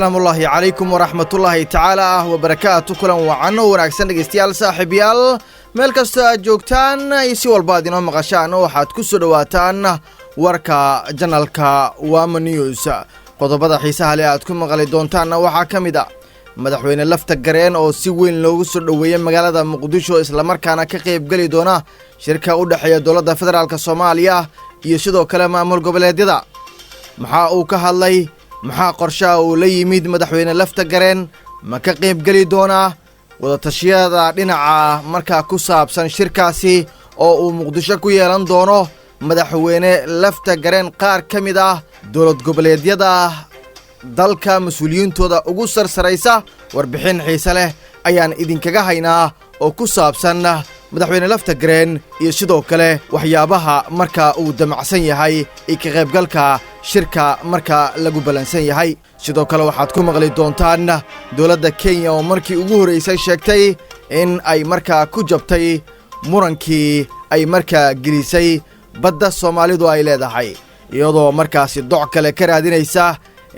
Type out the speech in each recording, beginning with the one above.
السلام الله عليكم ورحمة الله تعالى وبركاته كلا وعنو ونعكسن دقيستيال صاحبيال meel kasta aad joogtaan si walba aad inoo maqashaan waxaad ku soo dhawaataan warka janalka Wama News qodobada xiisaha leh aad ku maqli doontaan waxaa kamid ah madaxweyne lafta gareen oo si weyn loogu soo dhaweeyay magaalada Muqdisho isla markaana ka qayb gali doona shirka u dhaxeeya dawladda federaalka Soomaaliya iyo sidoo kale maamul goboleedyada maxaa uu ka hadlay maxaa qorshaha uu la yimid madaxweyne lafta gareen ma ka qayb gali doona wada tashiyada dhinaca markaa ku saabsan shirkaasi oo uu Muqdisho ku yeelan doono madaxweyne lafta gareen qaar kamid ah dawlad goboleedyada dalka mas'uuliyintooda ugu sarsaraysa warbixin xiiso leh ayaan idinkaga haynaa oo ku saabsan madaxweyne lafta gareen iyo sidoo kale waxyaabaha marka uu damacsan yahay ka qaybgalka shirka marka lagu balansan yahay sidoo kale waxaad ku maqli doontaan dawladda Kenya oo markii ugu horeysay sheegtay in ay marka ku jabtay murankii ay marka gelisay badda Soomaalidu ay leedahay iyadoo markaasi doc kale ka raadinaysa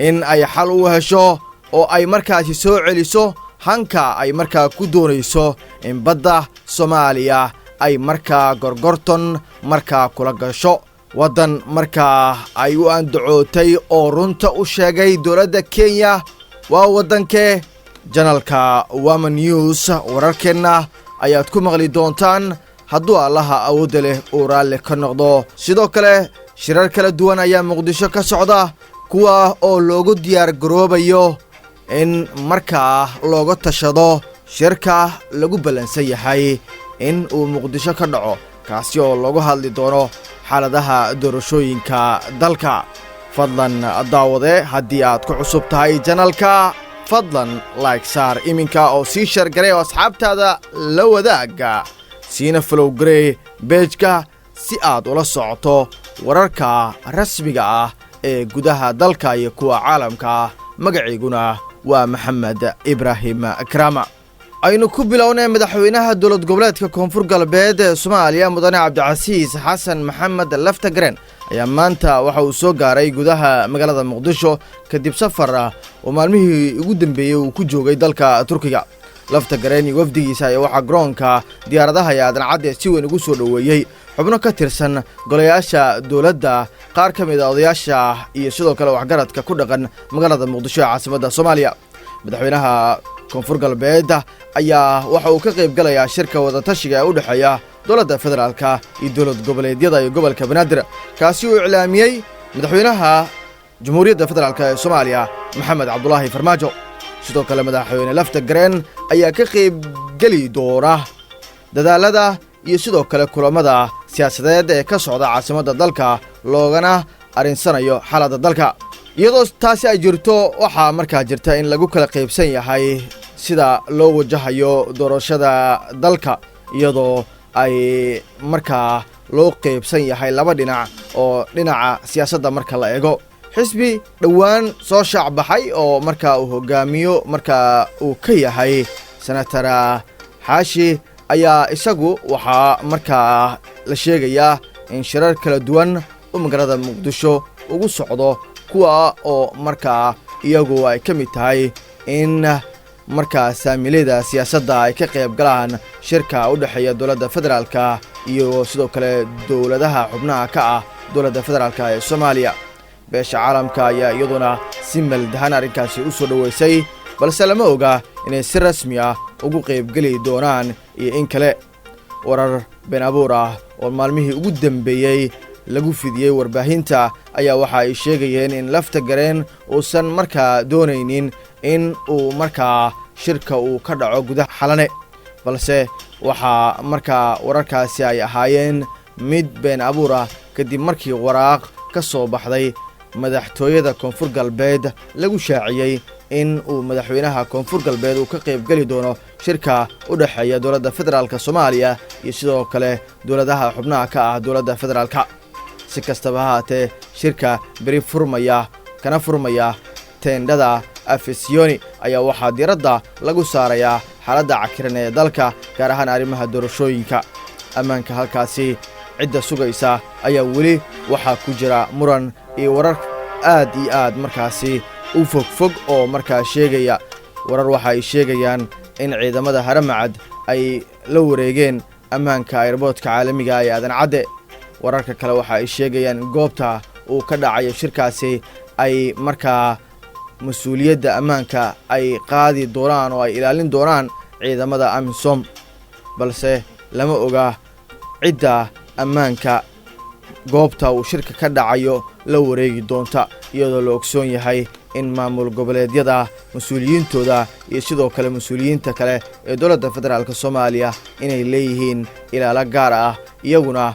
in ay xal u hesho oo ay markaasi soo celiso hanka ay marka ku doonayso in badda Soomaaliya ay marka gorgorton marka kula gasho wadan marka ay u andacootay oo runta u sheegay dawladda Kenya waa wadankee janalka Wama News wararkeena ayaad ku maqli doontaan hadduu allaha awood leh oo raalli ka noqdo sidoo kale shirar kala duwan ayaa Muqdisho ka socda kuwa oo loogu diyaar garoobayo in marka looga tashado shirka lagu balansan yahay in uu Muqdisho ka dhaco kaasi oo lagu hadli doono xaaladaha doorashooyinka dalka fadlan daawade haddii aad ku cusub tahay janalka fadlan like saar iminka oo sii share garay asxaabtaada la wadaaga siina follow garay page-ka si aad ula socoto wararka rasmiga ah ee gudaha dalka iyo kuwa caalamka magaciiguna waa Maxamed Ibrahim Akrama aynu ku bilownay madaxweynaha dawlad goboleedka Koonfur Galbeed ee Soomaaliya Mudane Cabdicasiis Xasan Maxamed lafta gareen ayaa maanta waxa uu soo gaaray gudaha magaalada Muqdisho kadib safar oo maalmihii ugu dambeeyay uu ku joogay dalka Turkiga lafta gareen iyo wafdigiisa ayaa waxa garoonka diyaaradaha aadan cad si weyn ugu soo dhaweeyay xubno ka tirsan golayaasha dawladda qaar kamid ah odayaasha iyo sidoo kale waxgaradka ku dhaqan magaalada Muqdisho ee caasimadda Soomaaliya madaxweynaha Koonfur Galbeed ayaa waxa uu ka qayb galayaa shirka wada tashiga ee u dhaxeeya dawladda federaalka iyo dawlad goboleedyada iyo gobolka Banaadir kaasi oo iclaamiyay madaxweynaha Jamhuuriyadda Federaalka ee Soomaaliya Maxamed Cabdullaahi Farmaajo sidoo kale madaxweyne lafta gareen ayaa ka qayb gali doona dadaalada iyo sidoo kale kulamada siyaasadeed ee ka socda caasimadda dalka loogana arinsanayo xaaladda dalka iyadoo taasi ay jirto waxaa markaa jirta in lagu kala qaybsan yahay sida loo wajahayo doorashada dalka iyadoo ay markaa loo qaybsan yahay laba dhinac oo dhinaca siyaasadda marka la eego xisbi dhawaan soo shaac baxay oo markaa uu hogaamiyo markaa uu ka yahay senator Xaashi ayaa isagu waxaa markaa la sheegayaa in shirar kala duwan oo magaalada Muqdisho ugu socdo kuwa oo markaa iyagu ay ka mid tahay in markaa saamilada siyaasadda ay ka qayb galaan shirka u dhaxeeya dawladda federaalka iyo sidoo kale dawladaha xubnaha ka ah dawladda federaalka ee Soomaaliya beesha caalamka ayaa iyaduna si maldahan arrinkaasi u soo dhaweysay balse lama oga inay si rasmi ah ugu qayb gali doonaan iyo in kale warar been abuur ah oo maalmihii ugu dambeeyay lagu fidiyay warbaahinta ayaa waxa ay sheegayeen in lafta gareen uusan markaa doonaynin in uu markaa shirka uu ka dhaco gudaha xalane balse waxa markaa wararkaasi ay ahaayeen mid been abuur ah kadib markii waraaq ka soo baxday madaxtooyada Koonfur Galbeed lagu shaaciyay in uu madaxweynaha Koonfur Galbeed uu ka qayb gali doono shirka u dhaxeeya dawladda federaalka Soomaaliya iyo sidoo kale dawladaha xubnaha ka ah dawladda federaalka si kastaba haatee shirka bari furmaya teendhada Afisiyoni ayaa waxaa diiradda lagu saarayaa xaaladda cakiran ee dalka gaar ahaan arrimaha doorashooyinka ammaanka halkaasi cidda sugaysa ayaa weli waxaa ku jira muran iyo warar aad markaasi u fogfog oo markaa sheegaya. warar waxa ay sheegayaan in ciidamada Haramcad ay la wareegeen ammaanka airportka caalamiga ee Aadan Cadde. wararka kale waxa ay sheegayaan in goobta uu ka dhacayo shirkaasi ay markaa mas'uuliyadda ammaanka ay qaadi doonaan oo ay ilaalin doonaan ciidamada AMISOM, balse lama oga cidda ammaanka goobta uu shirka ka dhacayo la wareegi doonta, iyadoo la ogsoon yahay in maamul goboleedyada mas'uuliyiintooda iyo sidoo kale mas'uuliyiinta kale ee dowladda federaalka Soomaaliya inay leeyihiin ilaalo gaar ah, iyaguna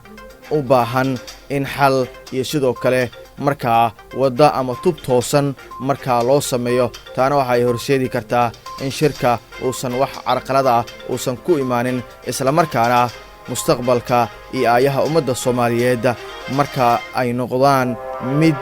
u baahan in xal iyo sidoo kale markaa wadda ama tub toosan markaa loo sameeyo. taana waxay horseedi kartaa in shirka uusan wax carqalad ah uusan ku imaanin, isla markaana mustaqbalka iyo aayaha ummadda Soomaaliyeed marka ay noqdaan mid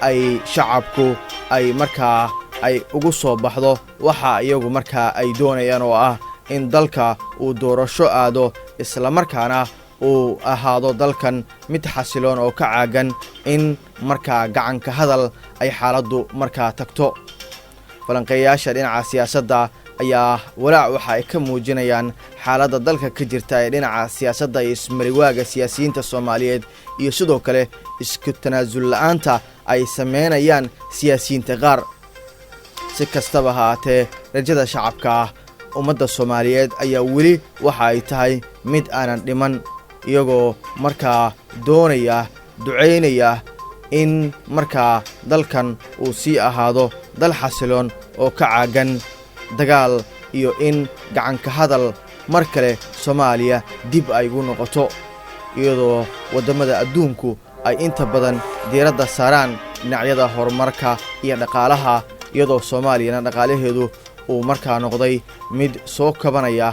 ay shacabku ay markaa ay ugu soo baxdo waxa iyagu markaa ay doonayaan oo ah in dalka uu doorasho aado, isla markaana uu ahaado dalkan mid xasiloon oo ka caagan in markaa gacanka hadal ay xaaladdu markaa tagto. falanqeeyaasha dhinaca siyaasadda ayaa walaac waxa ay ka muujinayaan xaaladda dalka ka jirta ee dhinaca siyaasadda iyo ismariwaaga siyaasiyiinta Soomaaliyeed iyo sidoo kale isku tanaasul la'aanta ay sameynayaan siyaasiyiinta qaar. si kastaba ha ahaatee, rajada shacabka ummadda Soomaaliyeed ayaa weli waxa ay tahay mid aanan dhiman, iyagoo markaa doonaya duceynaya in markaa dalkan uu sii ahaado dal xasiloon oo ka caagan dagaal iyo in gacanka hadal mar kale Soomaaliya dib ay ugu noqoto, iyadoo waddamada adduunku ay inta badan diiradda saaraan dhinacyada horumarka iyo dhaqaalaha, iyadoo Soomaaliyana dhaqaalaheedu uu markaa noqday mid soo kabanaya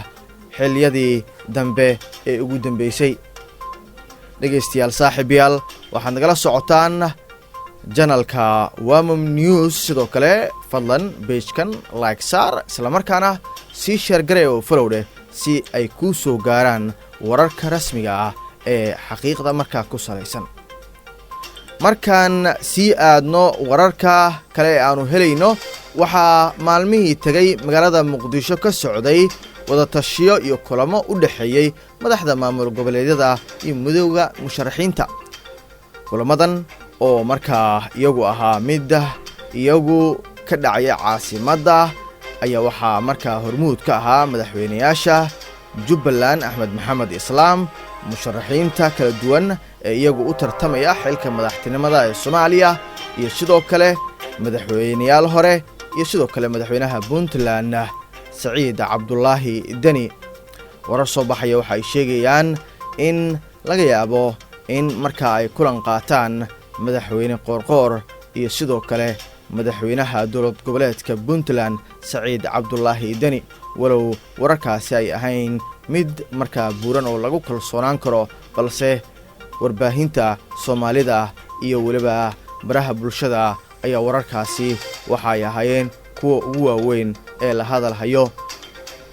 xilliyadii dambe ee ugu dambeysay. dhegaystayaal saaxiibayaal, waxaad nagala socotaan janalka Wamam News. sidoo kale fadlan page-kan like saar, isla markaana sii share garee oo follow dheh si ay ku soo gaaraan wararka rasmiga ah ee xaqiiqda markaa ku salaysan. markaan sii aadno wararka kale ee aanu helayno, waxaa maalmihii tagay magaalada Muqdisho ka socday wada tashiyo iyo kulamo u dhaxeeyay madaxda maamul goboleedyada iyo midowga musharaxiinta. kulamadan oo markaa iyagu ahaa mid iyagu ka dhacaya caasimadda ayaa waxaa markaa hormuud ka ahaa madaxweynayaasha Jubbaland Axmed Maxamed Islaam, musharaxiinta kala duwan ee iyagu u tartamaya xilka madaxtinimada ee Soomaaliya, iyo sidoo kale madaxweynayaal hore iyo sidoo kale madaxweynaha Puntland Saciid Cabdullaahi Deni. warar soo baxaya waxa ay sheegayaan in laga yaabo in markaa ay kulan qaataan madaxweyne Qoorqoor iyo sidoo kale madaxweynaha dowlad goboleedka Puntland Saciid Cabdullaahi Deni, walow wararkaasi ay ahayn mid markaa buuran oo lagu kalsoonaan karo, balse warbaahinta Soomaalida iyo waliba baraha bulshada ayaa wararkaasi waxa ay ahaayeen kuwa ugu waaweyn ee la hadal hayo.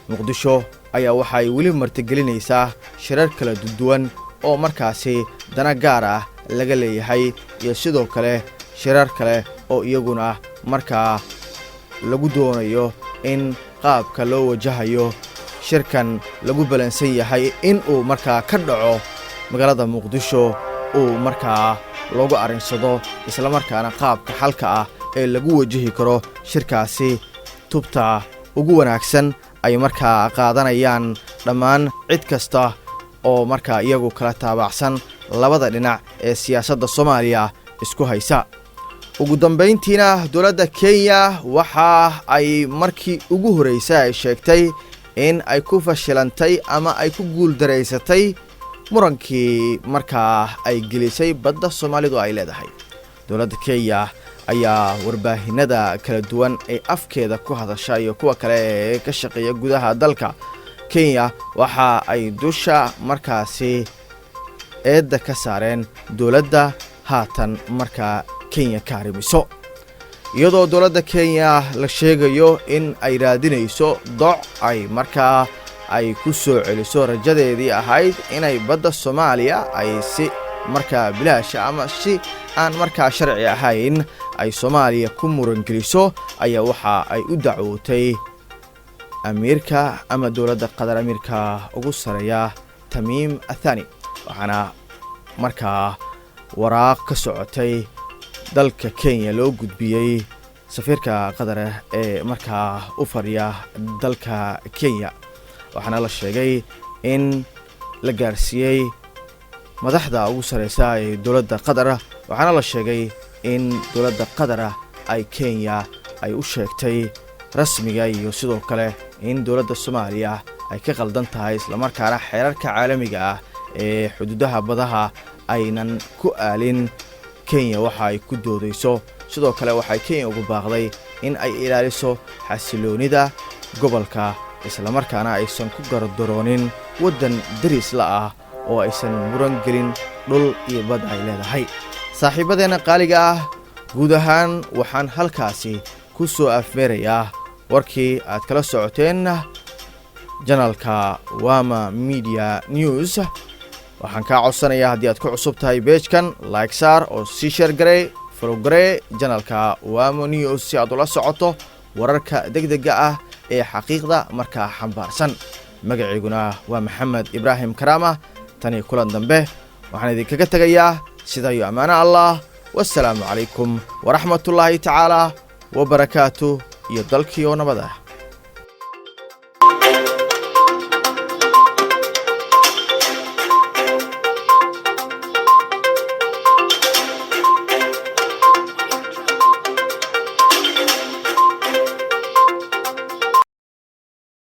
Muqdisho ayaa waxa ay weli martigelinaysaa shirar kala duwan oo markaasi dana gaar ah laga leeyahay, iyo sidoo kale shirar kale oo iyaguna markaa lagu doonayo in qaabka loo wajahayo shirkan lagu balansan yahay in uu markaa ka dhaco magaalada Muqdisho uu markaa loogu arinsado, isla markaana qaabka xalka ah ee lagu wajahi karo shirkaasi tubta ugu wanaagsan ay markaa qaadanayaan dhammaan cid kasta oo markaa iyagu kala taabacsan labada dhinac ee siyaasadda Soomaaliya isku haysa. ugu dambeyntiina, dowladda Kenya waxa ay markii ugu horeysay ay sheegtay in ay ku fashilantay ama ay ku guuldareysatay murankii markaa ay gelisay badda Soomaalidu ay leedahay. dowladda Kenya ayaa warbaahinada kala duwan ee afkeeda ku hadasha iyo kuwa kale ee ka shaqeeya gudaha dalka Kenya waxa ay dusha markaasi eedda ka saareen dowladda haatan markaa Kenya ka arrimiso, iyadoo dowladda Kenya la sheegayo in ay raadinayso doc ay markaa ay ku soo celiso rajadeedii ahayd inay badda Soomaaliya ay si markaa bilaasha ama si aan markaa sharci ahayn ay Soomaaliya ku muran geliso ayaa waxa ay u dacwootay amiirka ama dowladda Qatar amiirka ugu sareeya Tamim Athani waxaana markaa waraaq ka socotay dalka Kenya loo gudbiyay safiirka Qatar ee markaa u fariya dalka Kenya waxaana la sheegay in la gaarsiiyay madaxda ugu sareysa ee dowladda Qatar waxaana la sheegay in dowladda Qatar ay Kenya ay u sheegtay rasmiga iyo sidoo kale in dowladda Soomaaliya ay ka qaldan tahay isla markaana xeerarka caalamiga ah ee xuduudaha badaha aynan ku aalin Kenya waxa ay ku doodayso sidoo kale waxay Kenya ugu baaqday in ay ilaaliso xasiloonida gobolka isla markaana aysan ku gardaroonin wadan daris la ah oo aysan muran gelin dhul iyo bad ay leedahay saaxiibadeena qaaliga ah guud ahaan waxaan halkaasi ku soo afmeerayaa warkii aad kala socoteen janalka Wama Media News waxaan ka codsanayaa haddii aad ku cusub tahay page-kan like saar oo si share garay follow garay janalka Wama News si aad ula socoto wararka degdega ah ee xaqiiqda markaa xambaarsan magaceyguna waa Maxamed Ibrahim Karama tani kulan dambe waxaan idinkaga tagayaa sida iyo amaana Allah wassalaamu calaykum waraxmatullaahi tacaala wabarakaatuh iyo dalkii oo nabad ah